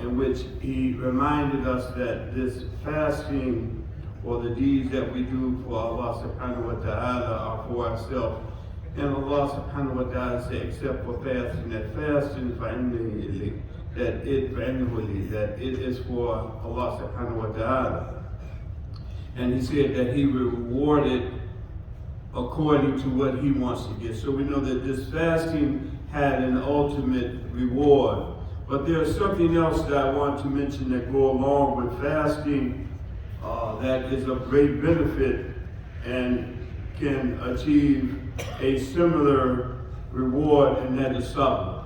in which he reminded us that this fasting or the deeds that we do for Allah subhanahu wa ta'ala are for ourselves. And Allah subhanahu wa ta'ala said, except for fasting, that fasting that it is for Allah subhanahu wa ta'ala. And he said that he rewarded according to what he wants to get. So we know that this fasting had an ultimate reward. But there's something else that I want to mention that go along with fasting that is of great benefit and can achieve a similar reward, and that is sabr.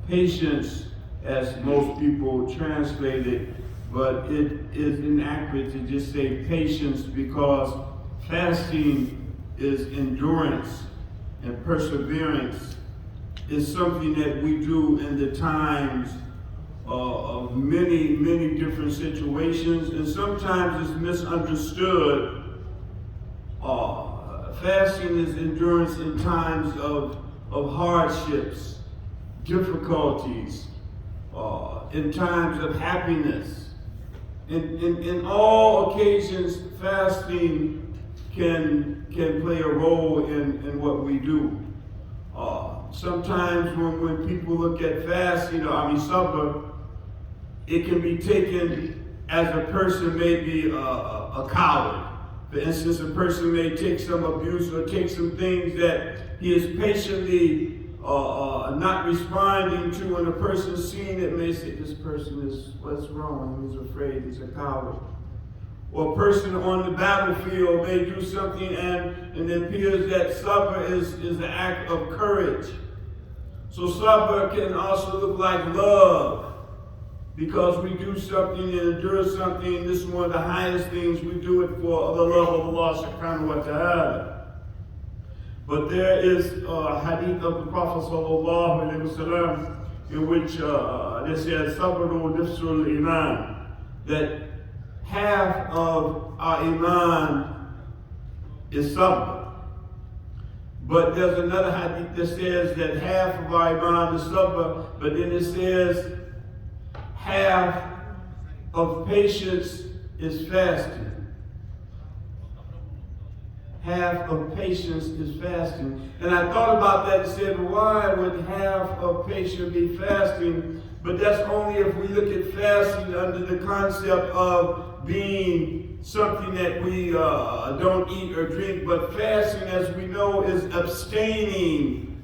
Patience, as most people translate it, but it is inaccurate to just say patience, because fasting is endurance, and perseverance is something that we do in the times of many, many different situations, and sometimes it's misunderstood. Fasting is endurance in times of hardships, difficulties, in times of happiness. In all occasions, fasting can play a role in what we do. Sometimes when people look at fasting, sabr, it can be taken as a person may be a coward. For instance, a person may take some abuse or take some things that he is patiently not responding to, and a person seeing it may say, this person is, what's wrong? He's afraid, he's a coward. Or a person on the battlefield may do something and it appears that sabr is an act of courage. So sabr can also look like love, because we do something and endure something, and this is one of the highest things. We do it for the love of Allah subhanahu wa ta'ala. But there is a hadith of the Prophet sallallahu alaihi wasallam in which they said, sabru nifsul iman, that half of our iman is sabr. But there's another hadith that says that half of our iman is sabr, but then it says half of patience is fasting. Half of patience is fasting. And I thought about that and said, why would half of patience be fasting? But that's only if we look at fasting under the concept of being something that we don't eat or drink. But fasting, as we know, is abstaining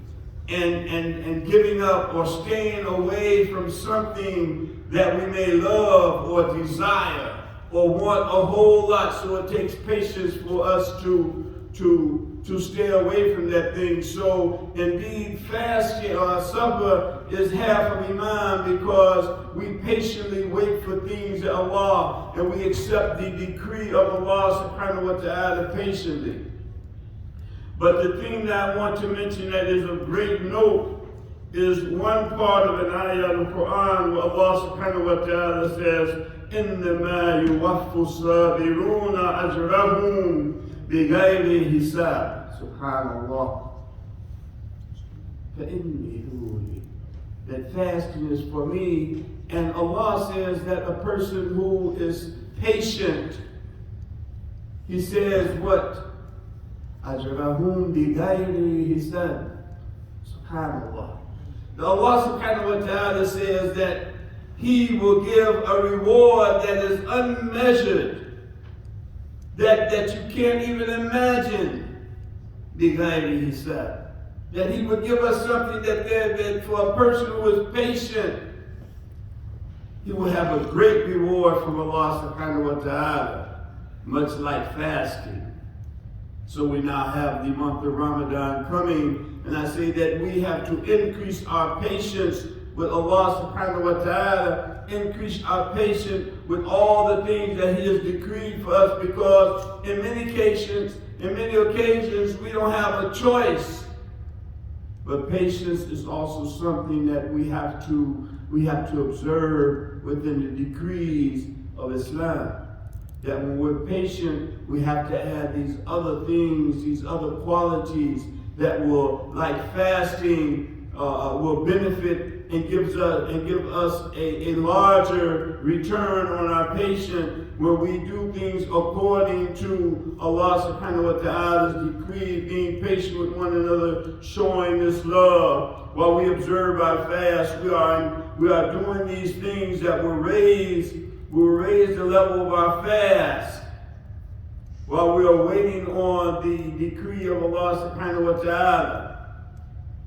and giving up or staying away from something that we may love or desire or want a whole lot. So it takes patience for us to stay away from that thing. So indeed, fasting or sabr is half of iman, because we patiently wait for things of Allah and we accept the decree of Allah subhanahu wa ta'ala patiently. But the thing that I want to mention that is of great note is one part of an ayah of the Quran where Allah subhanahu wa ta'ala says, إِنَّمَا يُوَفُّ الصَّابِرُونَ أَجْرَهُمْ بِغَيْرِ حِسَابٍ. Subhanallah. That fasting is for me, and Allah says that a person who is patient, He says what? أَجْرَهُمْ بِغَيْرِ حِسَابٍ. Subhanallah. Allah subhanahu wa ta'ala says that He will give a reward that is unmeasured, that you can't even imagine. بِغَيْرِ حِسَابٍ. That He would give us something that for a person who is patient, he will have a great reward from Allah subhanahu wa ta'ala, much like fasting. So we now have the month of Ramadan coming, and I say that we have to increase our patience with Allah subhanahu wa ta'ala, increase our patience with all the things that He has decreed for us, because in many occasions we don't have a choice. But patience is also something that we have to observe within the decrees of Islam. That when we're patient, we have to add these other things, these other qualities that will, like fasting, will benefit and give us a larger return on our patience when we do things according to Allah subhanahu wa ta'ala's decree, being patient with one another, showing this love. While we observe our fast, we are doing these things that will raise the level of our fast. While we are waiting on the decree of Allah subhanahu wa ta'ala.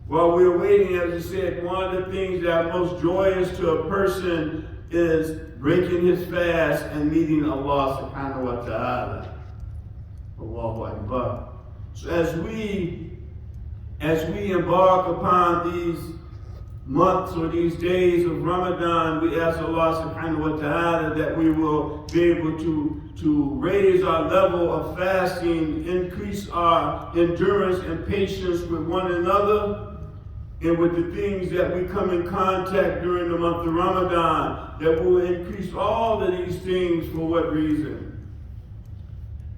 While we are waiting, as I said, one of the things that are most joyous to a person is breaking his fast and meeting Allah subhanahu wa ta'ala. Allahu Akbar. So as we embark upon these months or these days of Ramadan, we ask Allah subhanahu wa ta'ala that we will be able to raise our level of fasting, increase our endurance and patience with one another, and with the things that we come in contact during the month of Ramadan, that will increase all of these things for what reason?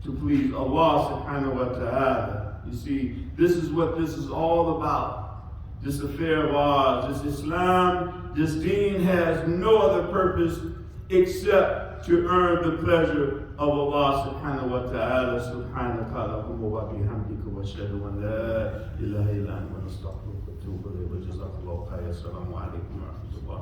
To please Allah subhanahu wa ta'ala. You see, this is what this is all about. This affair of ours, this Islam, this deen has no other purpose except to earn the pleasure of Allah subhanahu wa ta'ala. Subhanaka Allahumma wa bihamdika wa ashhadu an la ilaha illa anta astaghfiruka wa atubu ilayk. Wa jazakallahu khairan. Assalamu alaikum wa rahmatullah.